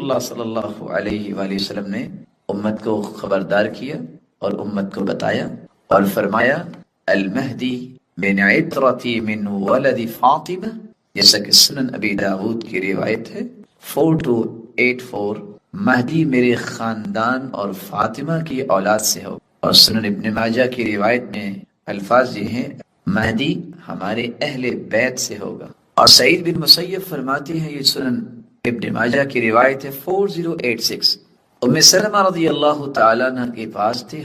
اللہ صلی اللہ علیہ وآلہ وسلم نے امت کو خبردار کیا اور امت کو بتایا اور فرمایا المہدی من عطرتی من ولد فاطمہ، جیسا کہ سنن ابی داود کی روایت ہے 4284، مہدی میرے خاندان اور فاطمہ کی اولاد سے ہو۔ اور سنن ابن ماجہ کی روایت میں الفاظ یہ ہیں مہدی ہمارے اہل بیت سے ہوگا۔ اور سعید بن مسیب فرماتے ہیں، یہ سنن ابن ماجہ کی روایت ہے 4086، ام سلمہ رضی اللہ تعالیٰ عنہ کے پاس تھے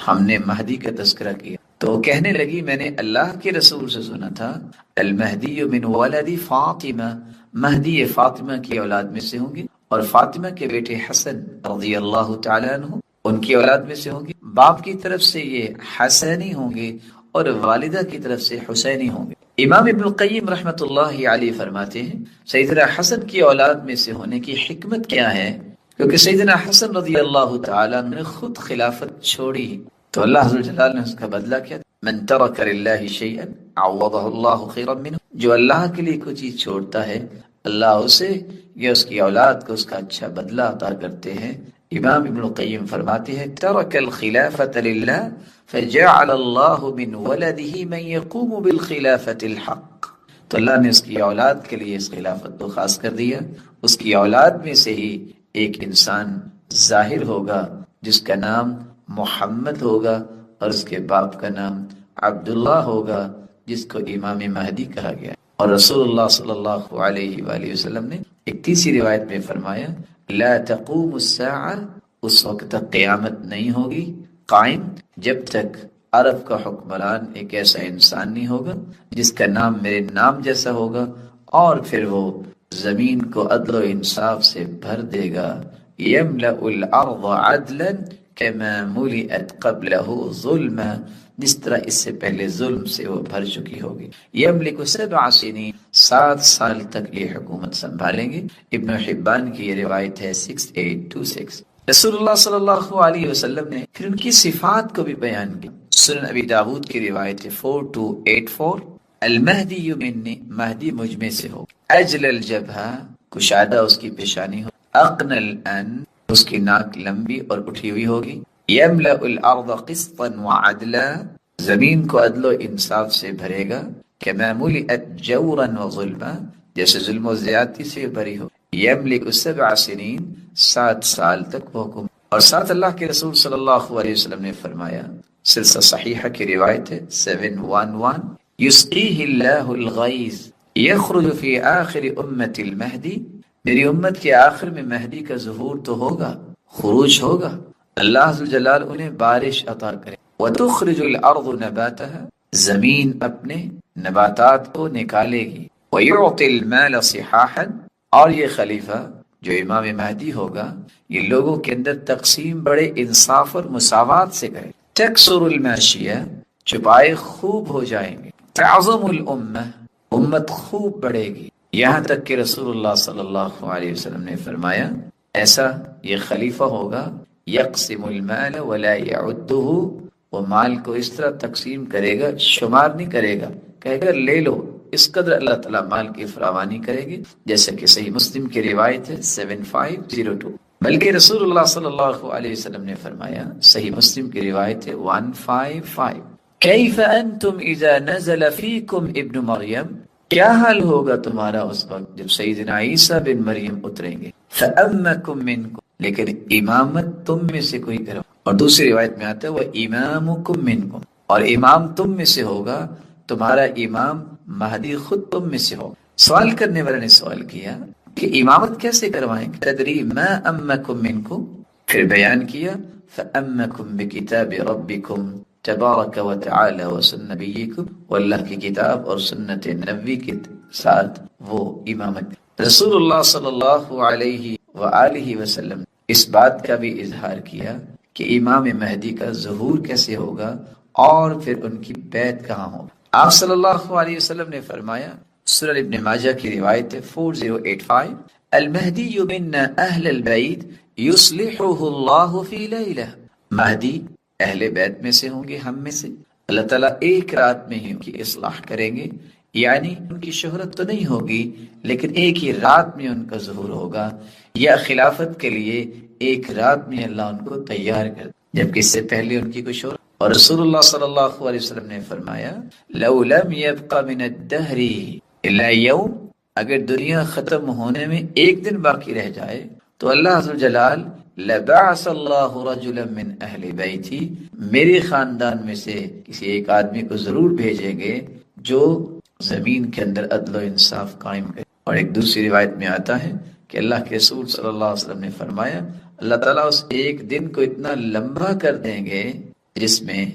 ہم نے مہدی کا تذکرہ کیا تو وہ کہنے لگی میں نے اللہ کے رسول سے سنا تھا المہدی من ولد فاطمہ، مہدی فاطمہ کی اولاد میں سے ہوں گے، اور فاطمہ کے بیٹے حسن رضی اللہ تعالیٰ عنہ ان کی اولاد میں سے ہوں گے۔ باپ کی طرف سے یہ حسینی ہوں گے اور والدہ کی طرف سے حسینی ہوں گے۔ امام ابن القیم رحمۃ اللہ علیہ فرماتے ہیں سیدنا حسن کی اولاد میں سے ہونے کی حکمت کیا ہے، کیونکہ سیدنا حسن رضی اللہ تعالیٰ نے خود خلافت چھوڑی تو اللہ عز و جلال نے اس کا بدلہ کیا، من ترک للہ شیئا عوضہ اللہ خیرا منہ، جو اللہ کے لیے کوئی چیز چھوڑتا ہے اللہ اسے یا اس کی اولاد کو اس کا اچھا بدلہ عطا کرتے ہیں۔ امام ابن القیم فرماتے ہیں ترک الخلافة للہ فجعل اللہ من ولده من يقوم بالخلافة الحق، تو اللہ نے اس کی اولاد کے لیے اس خلافت کو خاص کر دیا، اس کی اولاد میں سے ہی ایک انسان ظاہر ہوگا جس کا نام محمد ہوگا اور اس کے باپ کا نام عبداللہ ہوگا جس کو امام مہدی کہا گیا۔ اور رسول اللہ صلی اللہ علیہ وآلہ وسلم نے ایک تیسری روایت میں فرمایا لا تقوم الساعہ، اس وقت تک قیامت نہیں ہوگی قائم جب تک عرب کا حکمران ایک ایسا انسان نہیں ہوگا جس کا نام میرے نام جیسا ہوگا اور پھر وہ زمین کو عدل و انصاف سے بھر دے گا، یملأ الارض عدلا کما ملئت قبلہ ظلما، جس طرح اس سے پہلے ظلم سے وہ بھر چکی ہوگی۔ یملک 7 سنین، 7 سال تک یہ حکومت سنبھالیں گے۔ ابن حبان کی یہ روایت ہے 6826۔ رسول اللہ صلی اللہ علیہ وسلم نے پھر ان کی صفات کو بھی بیان کیا۔ سنن ابی داود کی روایت ہے 4284، المہدی منی، مہدی مجھ میں سے ہو، اجل الجبہہ، کشادہ اس کی پیشانی ہو، اقن الان، اس کی ناک لمبی اور اٹھی ہوئی ہوگی، یملأ الارض قسطا وعدلا، زمین کو عدل و انصاف سے بھرے گا، کما ملئت جورا وظلما، جیسے ظلم و زیادتی سے بھری ہو، یملک 7 سنین، 7 سال تک وہ حکم۔ اور ساتھ اللہ کے رسول صلی اللہ علیہ وسلم نے فرمایا، سلسلہ صحیحہ کی روایت ہے 711، یسقیہ اللہ الغیث یخرج فی آخر امت المہدی، میری امت کے آخر میں مہدی کا ظہور تو ہوگا، خروج ہوگا، اللہ عز و جلال انہیں بارش عطا کرے، وتخرج الارض نباتها، زمین اپنے نباتات کو نکالے گی، ویعطی المال صحاحا، اور یہ خلیفہ جو امام مہدی ہوگا یہ لوگوں کے اندر تقسیم بڑے انصاف اور مساوات سے کرے، تکثر الماشیہ، چپائے خوب ہو جائیں گے، تعظم الامہ، امت خوب بڑھے گی، یہاں تک کہ رسول اللہ صلی اللہ علیہ وسلم نے فرمایا ایسا یہ خلیفہ ہوگا یقسم المال ولا یعدہ، وہ مال کو اس طرح تقسیم کرے گا شمار نہیں کرے گا، کہے گا لے لو، اس قدر اللہ تعالیٰ مال کی فراوانی کرے گی، جیسے کہ صحیح مسلم کی روایت ہے 7502، بلکہ رسول اللہ صلی اللہ علیہ وسلم نے فرمایا صحیح مسلم کی روایت ہے 155، کیف انتم اذا نزل فیکم ابن مریم، کیا حال ہوگا تمہارا اس وقت جب سیدنا عیسیٰ بن مریم اتریں گے، فَأَمَّكُم مِّنكُم، لیکن امامت تم میں سے کوئی کرو، اور دوسری روایت میں آتا ہے وَإِمَامُكُم مِّنكُم، اور امام تم میں سے ہوگا، تمہارا امام مہدی خود تم میں سے ہو۔ سوال کرنے والے نے سوال کیا کہ امامت کیسے کروائیں گے، تدری ما امکم منکم، پھر بیان کیا فَأَمَّكُم بِكِتَابِ رَبِّكُم تبارک و تعالی و سنت نبیکم، واللہ کی کتاب اور سنت نبی کے ساتھ وہ امامت۔ رسول اللہ صلی اللہ علیہ وآلہ وسلم اس بات کا بھی اظہار کیا کہ امام مہدی کا ظہور کیسے ہوگا اور پھر ان کی بیعت کہاں ہوگی۔ آپ صلی اللہ علیہ وسلم نے فرمایا، سنن ابن ماجہ کی روایت ہے 4085، المہدی من اہل البیت یصلحہ اللہ فی لیلہ، مہدی اہل بیت میں سے ہوں گے، ہم میں سے، اللہ تعالیٰ ایک رات میں ہی ان کی اصلاح کریں گے، یعنی ان کی شہرت تو نہیں ہوگی لیکن ایک ہی رات میں ان کا ظہور ہوگا، یا خلافت کے لیے ایک رات میں اللہ ان کو تیار کر، جبکہ اس سے پہلے ان کی کچھ اور رسول اللہ صلی اللہ علیہ وسلم نے فرمایا لو لم يبق من الدهر الا يوم، اگر دنیا ختم ہونے میں ایک دن باقی رہ جائے تو اللہ عز و جلال لبعث اللہ رجلا من اہل بیتی، میرے خاندان میں سے کسی ایک آدمی کو ضرور بھیجیں گے جو زمین کے اندر عدل و انصاف قائم کرے۔ اور ایک دوسری روایت میں آتا ہے کہ اللہ کے رسول صلی اللہ علیہ وسلم نے فرمایا اللہ تعالیٰ اس ایک دن کو اتنا لمبا کر دیں گے جس میں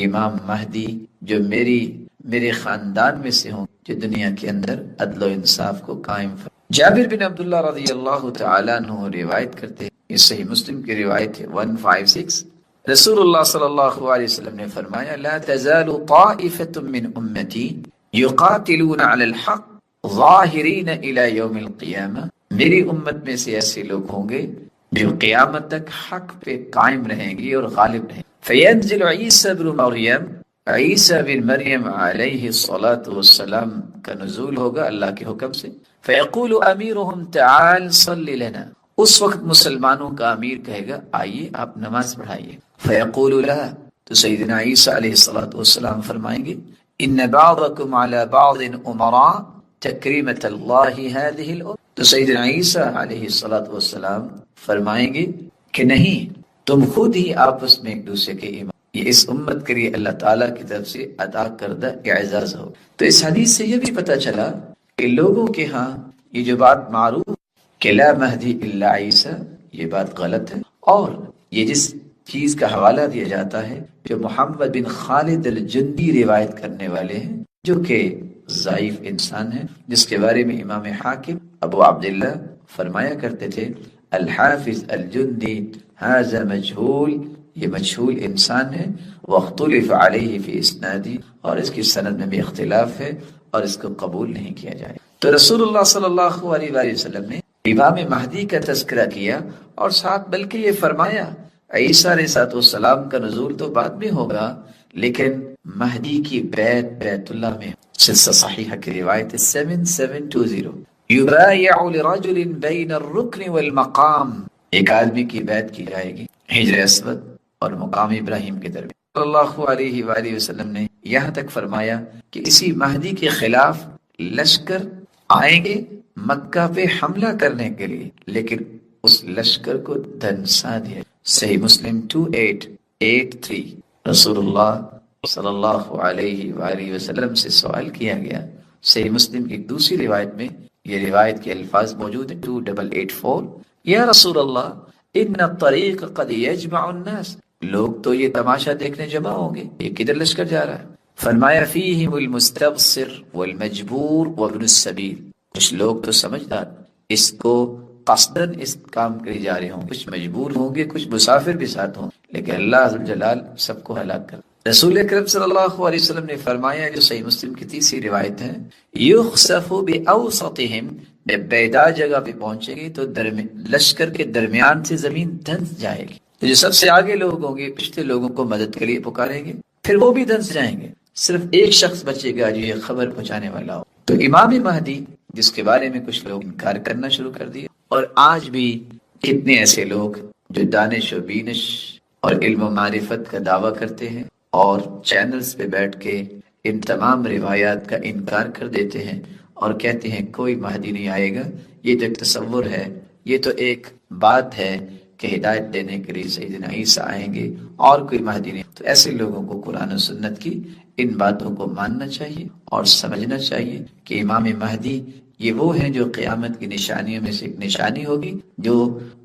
امام مہدی جو میرے خاندان میں سے ہوں، جو دنیا کے اندر عدل و انصاف کو قائم فرمائیں۔ جابر بن عبداللہ رضی اللہ تعالیٰ عنہ روایت کرتے ہیں، یہ صحیح مسلم کی روایت ہے 156، رسول اللہ صلی اللہ علیہ وسلم نے فرمایا لا تزال طائفة من امتی یقاتلون علی الحق ظاہرین الی یوم القیامہ، میری امت میں سے ایسے لوگ ہوں گے جو قیامت تک حق پہ قائم رہیں گے اور غالب رہیں گے۔ فینزل عیسی بن مریم، عیسی بن مریم علیہ الصلاۃ والسلام کا نزول ہوگا اللہ کے حکم سے، فیقول امیرہم تعال صلی لنا، اس وقت مسلمانوں کا امیر کہے گا آئیے آپ نماز پڑھائیے، فیقول لا، تو سیدنا عیسی علیہ الصلاۃ والسلام فرمائیں گے ان بعضکم علی بعض امراء تکریمۃ اللہ هذه الامة، تو سیدنا عیسی علیہ الصلاۃ والسلام فرمائیں گے کہ نہیں، تم خود ہی آپس میں ایک دوسرے کے امام، یہ اس امت کے لیے اللہ تعالیٰ کی طرف سے عطا کردہ اعزاز ہو۔ تو اس حدیث سے یہ بھی پتہ چلا کہ لوگوں کے ہاں یہ جو بات معروف کہ لا مہدی الا عیسی، یہ بات غلط ہے، اور یہ جس چیز کا حوالہ دیا جاتا ہے جو محمد بن خالد الجندی روایت کرنے والے ہیں، جو کہ ضعیف انسان ہے، جس کے بارے میں امام حاکم ابو عبداللہ فرمایا کرتے تھے الحافظ الجندی ھذا مجھول، یہ مجھول انسان ہے، واختلف علیہ فی اسنادی، اور اس کی سند میں بھی اختلاف ہے اور اس کو قبول نہیں کیا جائے۔ تو رسول اللہ صلی اللہ علیہ وآلہ وسلم نے امام مہدی کا تذکرہ کیا اور ساتھ بلکہ یہ فرمایا عیسیٰ علیہ السلام کا نزول تو بعد میں ہوگا، لیکن مہدی کی بیت اللہ میں، سلسلہ صحیحہ کی روایت 7720 یبایع لرجل بین الرکن والمقام، ایک آدمی کی بیعت کی جائے گی حجر اسود اور مقام ابراہیم کے درمیان۔ صلی اللہ علیہ وآلہ وسلم نے یہاں تک فرمایا کہ اسی مہدی کے خلاف لشکر آئیں گے مکہ پہ حملہ کرنے کے لیے، لیکن اس لشکر کو دھنسا دیا۔ صحیح مسلم 2883، رسول اللہ صلی اللہ علیہ وآلہ وسلم سے سوال کیا گیا، صحیح مسلم کی ایک دوسری روایت میں یہ روایت کے الفاظ موجود ہیں 2884، یا رسول اللہ ان الطریق قد یجمع الناس، لوگ تو یہ تماشا دیکھنے جمع ہوں گے، یہ کدھر لشکر جا رہا ہے؟ فرمایا فیہم المستبصر والمجبور وابن السبیل، کچھ لوگ تو سمجھدار اس کو قصدن اس کام کے لیے جا رہے ہوں، کچھ مجبور ہوں گے، کچھ مسافر بھی ساتھ ہوں، لیکن اللہ عز و جلال سب کو ہلاک کر۔ رسول اکرم صلی اللہ علیہ وسلم نے فرمایا، جو صحیح مسلم کی تیسری روایت ہے، یخسف باوسطہم، جب بیدار جگہ پہ پہنچے گی تو لشکر کے درمیان سے زمین دھنس جائے گی، تو جو سب سے آگے لوگ ہوں گے پچھلے لوگوں کو مدد کے لیے پکاریں گے، پھر وہ بھی دھنس جائیں گے، صرف ایک شخص بچے گا جو یہ خبر پہنچانے والا ہو۔ تو امام مہدی جس کے بارے میں کچھ لوگ انکار کرنا شروع کر دیا، اور آج بھی کتنے ایسے لوگ جو دانش و بینش اور علم و معرفت کا دعویٰ کرتے ہیں اور چینلز پہ بیٹھ کے ان تمام روایات کا انکار کر دیتے ہیں اور کہتے ہیں کوئی مہدی نہیں آئے گا، یہ تو ایک تصور ہے، یہ تو ایک بات ہے کہ ہدایت دینے کے لیے سیدنا عیسیٰ آئیں گے اور کوئی مہدی نہیں۔ تو ایسے لوگوں کو قرآن و سنت کی ان باتوں کو ماننا چاہیے اور سمجھنا چاہیے کہ امام مہدی یہ وہ ہیں جو قیامت کی نشانیوں میں سے ایک نشانی ہوگی، جو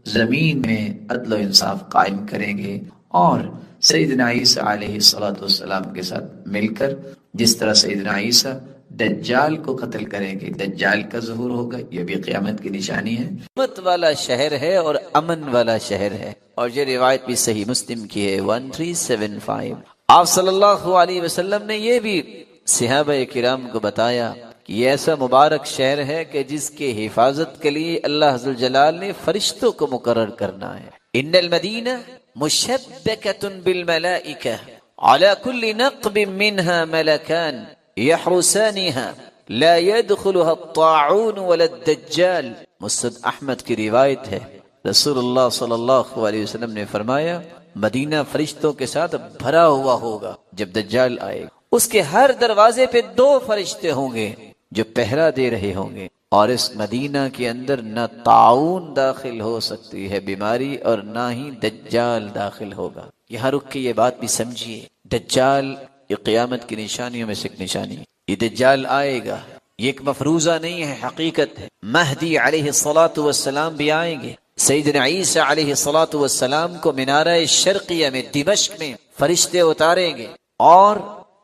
زمین میں عدل و انصاف قائم کریں گے، اور سیدنا عیسیٰ علیہ السلام کے ساتھ مل کر جس طرح سیدنا عیسیٰ دجال کو قتل کریں گے، دجال کا ظہور ہوگا، یہ بھی قیامت کی نشانی ہے۔ امت والا شہر ہے اور امن والا شہر ہے، اور یہ روایت بھی صحیح مسلم کی ہے 1375۔ آپ صلی اللہ علیہ وسلم نے یہ بھی صحابہ کرام کو بتایا کہ یہ ایسا مبارک شہر ہے کہ جس کے حفاظت کے لیے اللہ عز و جلال نے فرشتوں کو مقرر کرنا ہے۔ ان المدینہ مشبکۃ بالملائکہ علی کل نقب منها ملکان يحرسانها لا يدخلها الطاعون ولا الدجال مسند احمد کی روایت ہے، رسول اللہ صلی اللہ علیہ وسلم نے فرمایا مدینہ فرشتوں کے ساتھ بھرا ہوا ہوگا جب دجال آئے گا، اس کے ہر دروازے پہ 2 فرشتے ہوں گے جو پہرا دے رہے ہوں گے، اور اس مدینہ کے اندر نہ طاعون داخل ہو سکتی ہے بیماری اور نہ ہی دجال داخل ہوگا۔ یہاں رک کے یہ بات بھی سمجھیے، دجال یہ قیامت کی نشانیوں میں سے ایک نشانی ہے، یہ دجال آئے گا، یہ ایک مفروضہ نہیں ہے، حقیقت ہے۔ مہدی علیہ الصلاۃ والسلام بھی آئیں گے، سیدنا عیسیٰ علیہ الصلاۃ والسلام کو منارہ شرقیہ میں دمشق میں فرشتے اتاریں گے، اور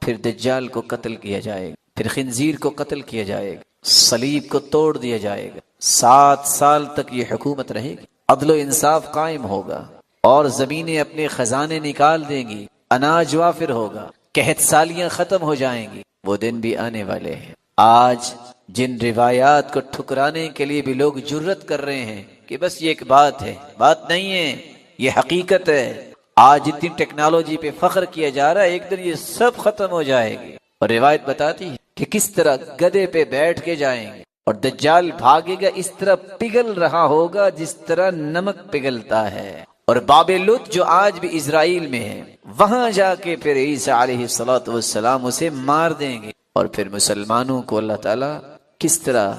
پھر دجال کو قتل کیا جائے گا، پھر خنزیر کو قتل کیا جائے گا، صلیب کو توڑ دیا جائے گا، 7 سال تک یہ حکومت رہے گی، عدل و انصاف قائم ہوگا، اور زمینیں اپنے خزانے نکال دیں گی، اناج وافر ہوگا، قحط سالیاں ختم ہو جائیں گی۔ وہ دن بھی آنے والے ہیں۔ آج جن روایات کو ٹھکرانے کے لیے بھی لوگ جرت کر رہے ہیں کہ بس یہ ایک بات ہے، بات نہیں ہے، یہ حقیقت ہے۔ آج اتنی ٹیکنالوجی پہ فخر کیا جا رہا ہے، ایک دن یہ سب ختم ہو جائے گی، اور روایت بتاتی ہے کہ کس طرح گدھے پہ بیٹھ کے جائیں گے اور دجال بھاگے گا، اس طرح پگھل رہا ہوگا جس طرح نمک پگھلتا ہے، اور باب لط جو آج بھی اسرائیل میں ہے، وہاں جا کے پھر عیسیٰ علیہ الصلوۃ والسلام اسے مار دیں گے، اور پھر مسلمانوں کو اللہ تعالیٰ کس طرح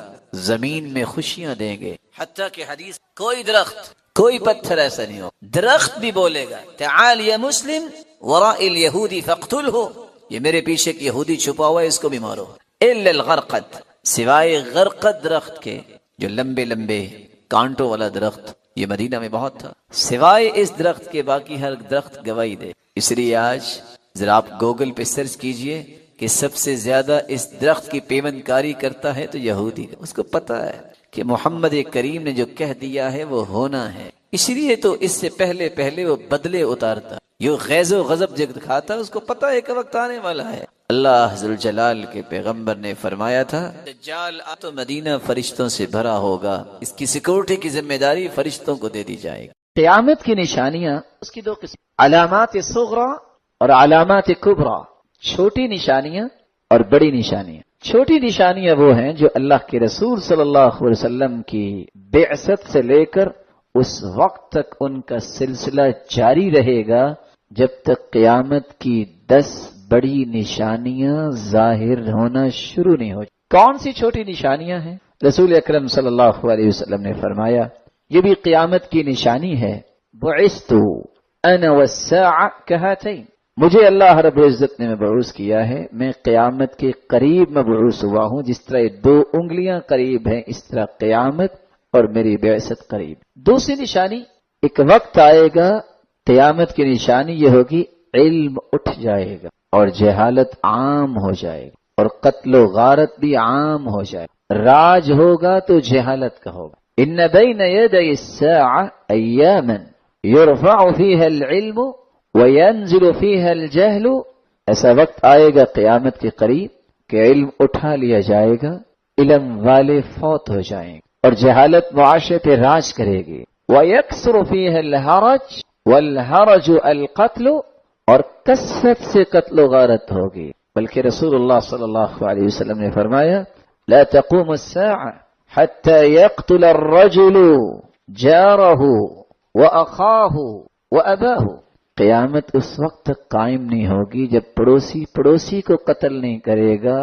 زمین میں خوشیاں دیں گے، حتیٰ کہ حدیث کوئی درخت کوئی پتھر ایسا نہیں ہو، درخت بھی بولے گا تعال یا مسلم وراء الیہودی فاقتلہ، یہ میرے پیچھے ایک یہودی چھپا ہوا ہے، اس کو بھی مارو، الا الغرقد، سوائے غرقد درخت کے جو لمبے لمبے کانٹوں والا درخت یہ مدینہ میں بہت تھا، سوائے اس درخت کے باقی ہر درخت گواہی دے۔ اس لیے آج ذرا آپ گوگل پہ سرچ کیجئے کہ سب سے زیادہ اس درخت کی پیوند کاری کرتا ہے تو یہودی، اس کو پتا ہے کہ محمد کریم نے جو کہہ دیا ہے وہ ہونا ہے، اس لیے تو اس سے پہلے وہ بدلے اتارتا، یہ غیظ و غضب جو دکھاتا، اس کو پتا ہے کہ وقت آنے والا ہے۔ اللہ ذوالجلال کے پیغمبر نے فرمایا تھا دجال تو مدینہ فرشتوں سے بھرا ہوگا، اس کی سیکورٹی کی ذمہ داری فرشتوں کو دے دی جائے گی۔ قیامت کی نشانیاں اس کی 2 قسم، علامات صغرا اور علامات کبریٰ، چھوٹی نشانیاں اور بڑی نشانیاں۔ چھوٹی نشانیاں وہ ہیں جو اللہ کے رسول صلی اللہ علیہ وسلم کی بعثت سے لے کر اس وقت تک ان کا سلسلہ جاری رہے گا جب تک قیامت کی 10 بڑی نشانیاں ظاہر ہونا شروع نہیں ہو۔ کون سی چھوٹی نشانیاں ہیں؟ رسول اکرم صلی اللہ علیہ وسلم نے فرمایا یہ بھی قیامت کی نشانی ہے، بعثت انا والساعة كهاتين، مجھے اللہ رب العزت نے مبعوث کیا ہے، میں قیامت کے قریب مبعوث ہوا ہوں، جس طرح 2 انگلیاں قریب ہیں اس طرح قیامت اور میری بعثت قریب۔ دوسری نشانی، ایک وقت آئے گا قیامت کی نشانی یہ ہوگی علم اٹھ جائے گا اور جہالت عام ہو جائے گا، اور قتل و غارت بھی عام ہو جائے گا، راج ہوگا تو جہالت کا ہوگا۔ ان بین یدی الساعة ایاما یرفع فیها العلم وَيَنزِلُ فِيهَا الْجَهْلُ، ایسا وقت آئے گا قیامت کے قریب کہ علم اٹھا لیا جائے گا، علم والے فوت ہو جائیں گے اور جہالت معاشرے پہ راج کرے گی۔ وَيَكْثُرُ فِيهَا الْحَرَجُ وَالْحَرَجُ الْقَتْلُ، اور کثرت سے قتل و غارت ہوگی، بلکہ رسول اللہ صلی اللہ علیہ وسلم نے فرمایا لا تقوم الساعة حتى يقتل الرجل جاره وأخاه وأباه، قیامت اس وقت تک قائم نہیں ہوگی جب پڑوسی کو قتل نہیں کرے گا،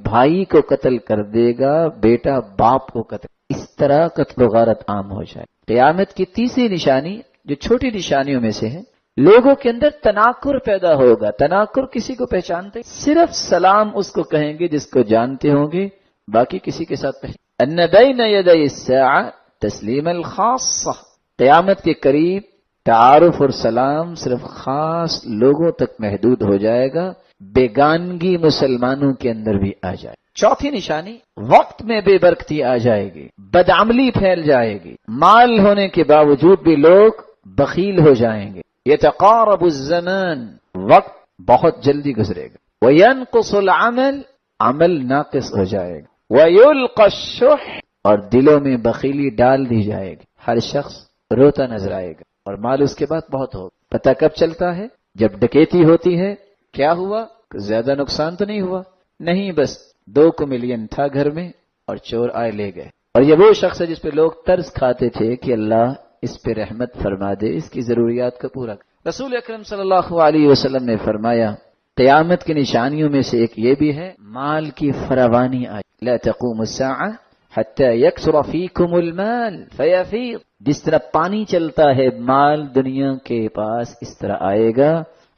بھائی کو قتل کر دے گا، بیٹا باپ کو قتل، اس طرح قتل و غارت عام ہو جائے۔ قیامت کی تیسری نشانی جو چھوٹی نشانیوں میں سے ہے، لوگوں کے اندر تناکر پیدا ہوگا۔ تناکر کسی کو پہچانتے، صرف سلام اس کو کہیں گے جس کو جانتے ہوں گے، باقی کسی کے ساتھ پہچان۔ ان بین یدی الساعة تسلیم الخاصہ، قیامت کے قریب تعارف اور سلام صرف خاص لوگوں تک محدود ہو جائے گا، بیگانگی مسلمانوں کے اندر بھی آ جائے۔ چوتھی نشانی، وقت میں بے برکتی آ جائے گی، بدعملی پھیل جائے گی، مال ہونے کے باوجود بھی لوگ بخیل ہو جائیں گے۔ یتقارب الزمان، وقت بہت جلدی گزرے گا۔ وینقص العمل، عمل ناقص ہو جائے گا۔ ویلقى الشح، اور دلوں میں بخیلی ڈال دی جائے گی، ہر شخص روتا نظر آئے گا، اور مال اس کے بعد بہت ہوگا۔ پتہ کب چلتا ہے؟ جب ڈکیتی ہوتی ہے۔ کیا ہوا؟ زیادہ نقصان تو نہیں ہوا، نہیں، بس 2 ملین تھا گھر میں اور چور آئے لے گئے، اور یہ وہ شخص ہے جس پہ لوگ ترس کھاتے تھے کہ اللہ اس پہ رحمت فرما دے، اس کی ضروریات کو پورا کرے۔ رسول اکرم صلی اللہ علیہ وسلم نے فرمایا قیامت کی نشانیوں میں سے ایک یہ بھی ہے مال کی فراوانی آئے، لا تقوم الساعة حتى يكثر فيكم المال فيفيض، جس طرح پانی چلتا ہے مال دنیا کے پاس اس طرح آئے گا،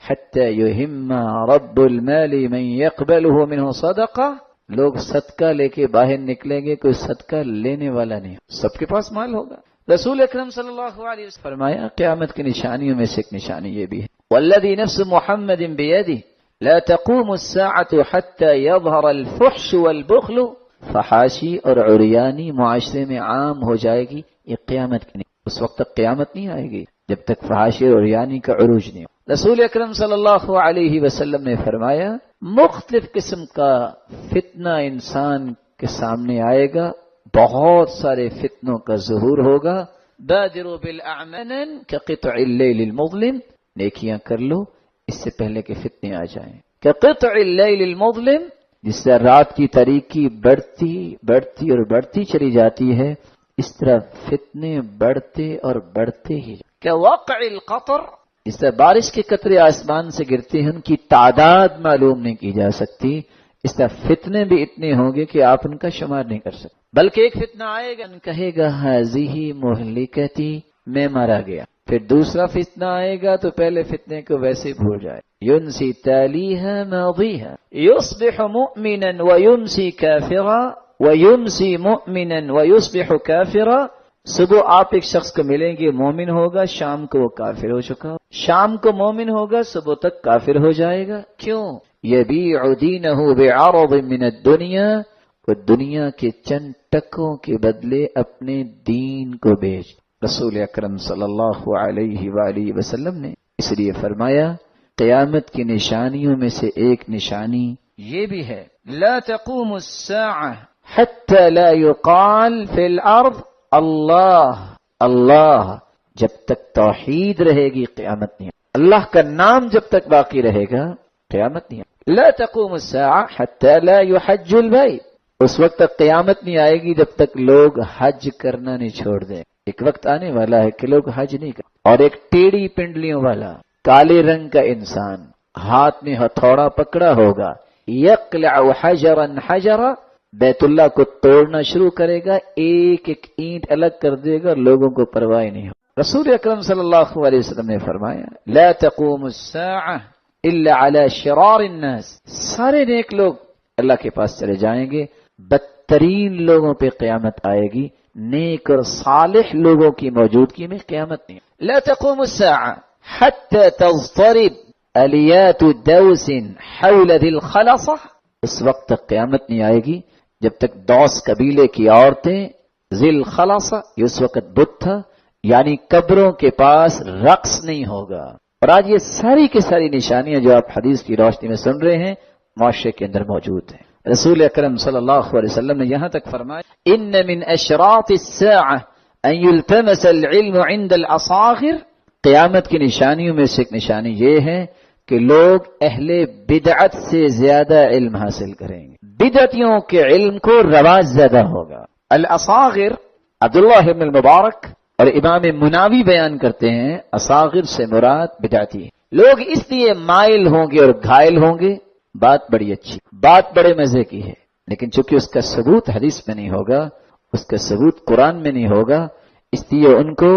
حتى يهم رب المال من يقبله منه صدقة، لوگ صدقہ لے کے باہر نکلیں گے، کوئی صدقہ لینے والا نہیں، سب کے پاس مال ہوگا۔ رسول اکرم صلی اللہ علیہ وسلم فرمایا قیامت کی نشانیوں میں سے ایک نشانی یہ بھی ہے والذی نفس محمد بیدہ لا تقوم الساعة حتى يظهر الفحش والبخل، فحاشی اور عریانی معاشرے میں عام ہو جائے گی، یہ قیامت کی نہیں، اس وقت تک قیامت نہیں آئے گی جب تک فحاشی اور عریانی کا عروج نہیں ہو۔ رسول اکرم صلی اللہ علیہ وسلم نے فرمایا مختلف قسم کا فتنہ انسان کے سامنے آئے گا، بہت سارے فتنوں کا ظہور ہوگا، بادروا بالاعمال كقطع الليل المظلم، نیکیاں کر لو اس سے پہلے کہ فتنے آ جائیں، كقطع الليل المظلم، جس سے رات کی تاریکی بڑھتی اور بڑھتی چلی جاتی ہے، اس طرح فتنے بڑھتے اور بڑھتے ہی، كوقع القطر، جس طرح بارش کے قطرے آسمان سے گرتے ہیں ان کی تعداد معلوم نہیں کی جا سکتی، اس طرح فتنے بھی اتنے ہوں گے کہ آپ ان کا شمار نہیں کر سکتے۔ بلکہ ایک فتنہ آئے گا کہے گا ہذہ مہلکتی، میں مارا گیا، پھر دوسرا فتنہ آئے گا تو پہلے فتنے کو ویسے ہی بھول جائے، ینسی تالیہا ماضیہا، یصبح مؤمنا وینسی کافرا وینسی مؤمنا ویصبح کافرا، صبح آپ ایک شخص کو ملیں گے مومن ہوگا، شام کو وہ کافر ہو چکا، شام کو مومن ہوگا، صبح تک کافر ہو جائے گا۔ کیوں؟ یبیع دینہ بعرض من الدنیا، وہ دنیا کے چند ٹکوں کے بدلے اپنے دین کو بیچ۔ رسول اکرم صلی اللہ علیہ وآلہ وسلم نے اس لیے فرمایا قیامت کی نشانیوں میں سے ایک نشانی یہ بھی ہے لا تقوم الساعة حتى لا يقال في الارض اللہ اللہ، جب تک توحید رہے گی قیامت نہیں، اللہ کا نام جب تک باقی رہے گا قیامت نہیں۔ لا تقوم الساعة حتى لا يحج البيت، اس وقت تک قیامت نہیں آئے گی جب تک لوگ حج کرنا نہیں چھوڑ دیں۔ ایک وقت آنے والا ہے کہ لوگ حج نہیں کریں، اور ایک ٹیڑھی پنڈلیوں والا کالے رنگ کا انسان ہاتھ میں ہتھوڑا پکڑا ہوگا، یقلع حجرا حجرا، بیت اللہ کو توڑنا شروع کرے گا، ایک ایک اینٹ الگ کر دے گا، لوگوں کو پرواہ نہیں ہو۔ رسول اکرم صلی اللہ علیہ وسلم نے فرمایا لا تقوم الساعة الا على شرار الناس، سارے نیک لوگ اللہ کے پاس چلے جائیں گے، بدترین لوگوں پہ قیامت آئے گی، نیک اور صالح لوگوں کی موجودگی میں قیامت نہیں۔ لا تقوم الساعة حتى تضطرب الیات دوس حول ذی الخلصة، اس وقت تک قیامت نہیں آئے گی جب تک دوس قبیلے کی عورتیں ذی الخلصة، یہ اس وقت بدھ تھا، یعنی قبروں کے پاس رقص نہیں ہوگا۔ اور آج یہ ساری کی ساری نشانیاں جو آپ حدیث کی روشنی میں سن رہے ہیں معاشرے کے اندر موجود ہیں۔ رسول اکرم صلی اللہ علیہ وسلم نے یہاں تک فرمایا ان من اشراط الساعة ان يلتمس العلم عند الاصاغر، قیامت کی نشانیوں میں سے ایک نشانی یہ ہے کہ لوگ اہل بدعت سے زیادہ علم حاصل کریں گے، بدعتیوں کے علم کو رواج زیادہ ہوگا۔ الاصاغر عبداللہ بن المبارک اور امام مناوی بیان کرتے ہیں اصاغر سے مراد بدعتی، لوگ اس لیے مائل ہوں گے اور گھائل ہوں گے، بات بڑی اچھی، بات بڑے مزے کی ہے، لیکن چونکہ اس کا ثبوت حدیث میں نہیں ہوگا، اس کا ثبوت قرآن میں نہیں ہوگا، اس لیے ان کو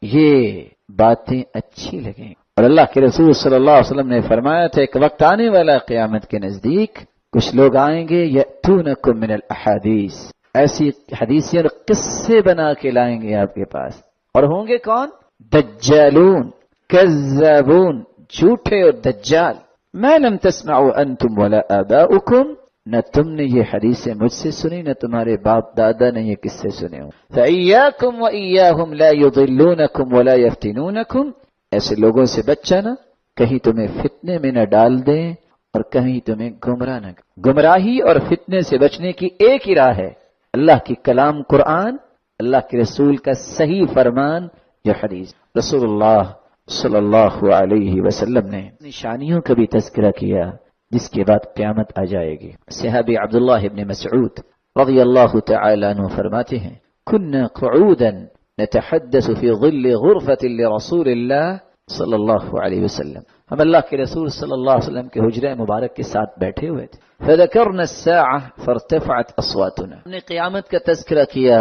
یہ باتیں اچھی لگیں۔ اور اللہ کے رسول صلی اللہ علیہ وسلم نے فرمایا تھا ایک وقت آنے والا قیامت کے نزدیک کچھ لوگ آئیں گے یأتونکم من الاحادیث، ایسی حدیثیں اور قصے بنا کے لائیں گے آپ کے پاس، اور ہوں گے کون؟ دجالون کذابون، جھوٹے اور دجال۔ ما لم تسمعوا انتم ولا آباؤکم، نہ تم نے یہ حدیثیں مجھ سے سنی نہ تمہارے باپ دادا نے یہ قصے سنے ہوں۔ فإياكم وإياهم لا يضلونكم ولا يفتنونكم، ایسے لوگوں سے بچنا، کہیں تمہیں فتنے میں نہ ڈال دیں اور کہیں تمہیں گمراہ نہ کریں۔ گمراہی اور فتنے سے بچنے کی ایک ہی راہ ہے، اللہ کی کلام قرآن، اللہ کے رسول کا صحیح فرمان جو حدیث۔ رسول اللہ صلی اللہ علیہ وسلم نے نشانیوں کا بھی تذکرہ کیا جس کے بعد قیامت آ جائے گی۔ صحابی عبداللہ ابن مسعود رضی اللہ تعالی عنہ فرماتے ہیں كنا قعودا نتحدث في ظل غرفة لرسول الله صلی اللہ علیہ وسلم، ہم اللہ کے رسول صلی اللہ علیہ وسلم کے حجرہ مبارک کے ساتھ بیٹھے ہوئے تھے. فذكرنا الساعة فارتفعت اصواتنا، ہم نے قیامت کا تذکرہ کیا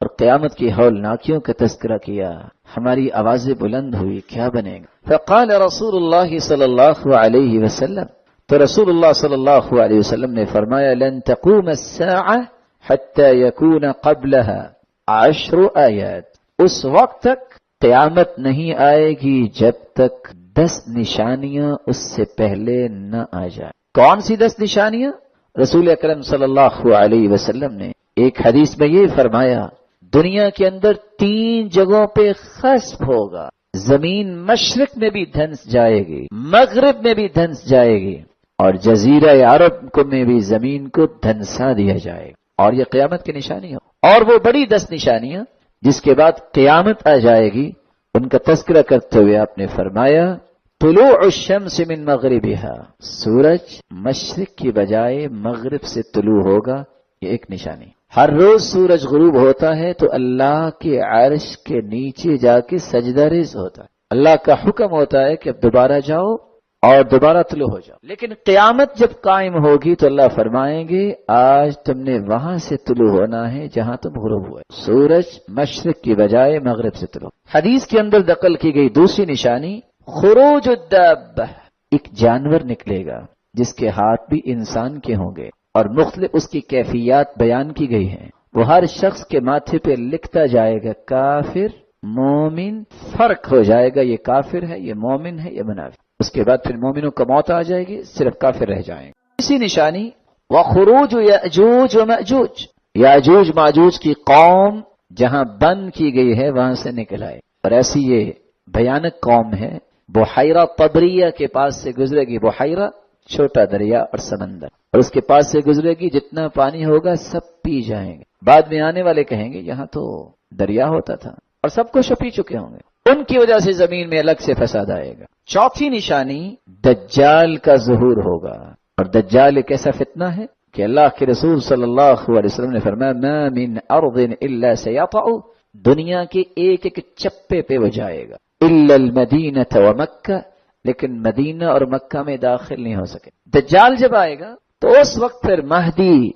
اور قیامت کی ہولناکیوں کا تذکرہ کیا، ہماری آوازیں بلند ہوئی، کیا بنے گا. فقال رسول اللہ صلی اللہ علیہ وسلم، تو رسول اللہ صلی اللہ علیہ وسلم نے فرمایا لن تقوم الساعة حتى يكون قبلها 10 آیات، اس وقت تک قیامت نہیں آئے گی جب تک 10 نشانیاں اس سے پہلے نہ آ جائے. کون سی 10 نشانیاں؟ رسول اکرم صلی اللہ علیہ وسلم نے ایک حدیث میں یہ فرمایا دنیا کے اندر 3 جگہوں پہ خسف ہوگا، زمین مشرق میں بھی دھنس جائے گی، مغرب میں بھی دھنس جائے گی، اور جزیرہ عرب میں بھی زمین کو دھنسا دیا جائے گا، اور یہ قیامت کی نشانی ہو. اور وہ بڑی 10 نشانیاں جس کے بعد قیامت آ جائے گی، ان کا تذکرہ کرتے ہوئے آپ نے فرمایا طلوع الشمس من مغربها، سورج مشرق کی بجائے مغرب سے طلوع ہوگا، یہ ایک نشانی. ہر روز سورج غروب ہوتا ہے تو اللہ کے عرش کے نیچے جا کے سجدہ ریز ہوتا ہے، اللہ کا حکم ہوتا ہے کہ اب دوبارہ جاؤ اور دوبارہ طلوع ہو جاؤ. لیکن قیامت جب قائم ہوگی تو اللہ فرمائیں گے آج تم نے وہاں سے طلوع ہونا ہے جہاں تم غروب ہوئے، سورج مشرق کی بجائے مغرب سے طلوع. حدیث کے اندر نقل کی گئی دوسری نشانی خروج الدابہ، ایک جانور نکلے گا جس کے ہاتھ بھی انسان کے ہوں گے اور مختلف اس کی کیفیات بیان کی گئی ہیں. وہ ہر شخص کے ماتھے پہ لکھتا جائے گا کافر مومن، فرق ہو جائے گا یہ کافر ہے یہ مومن ہے یہ منافق. اس کے بعد پھر مومنوں کا موت آ جائے گی، صرف کافر رہ جائیں گے. اسی نشانی وخروج یأجوج ومأجوج، یاجوج ماجوج کی قوم جہاں بند کی گئی ہے وہاں سے نکل آئے، اور ایسی یہ بھیانک قوم ہے. بحیرہ طبریہ کے پاس سے گزرے گی، بحیرہ چھوٹا دریا اور سمندر، اور اس کے پاس سے گزرے گی، جتنا پانی ہوگا سب پی جائیں گے. بعد میں آنے والے کہیں گے یہاں تو دریا ہوتا تھا، اور سب کچھ پی چکے ہوں گے. ان کی وجہ سے زمین میں الگ سے فساد آئے گا. چوتھی نشانی دجال کا ظہور ہوگا، اور دجال ایک ایسا فتنہ ہے کہ اللہ کے رسول صلی اللہ علیہ وسلم نے فرمایا ما من ارض الا سيطع، دنیا کے ایک ایک چپے پہ وہ جائے گا، الا المدینہ ومکہ، لیکن مدینہ اور مکہ میں داخل نہیں ہو سکے. دجال جب آئے گا تو اس وقت پھر مہدی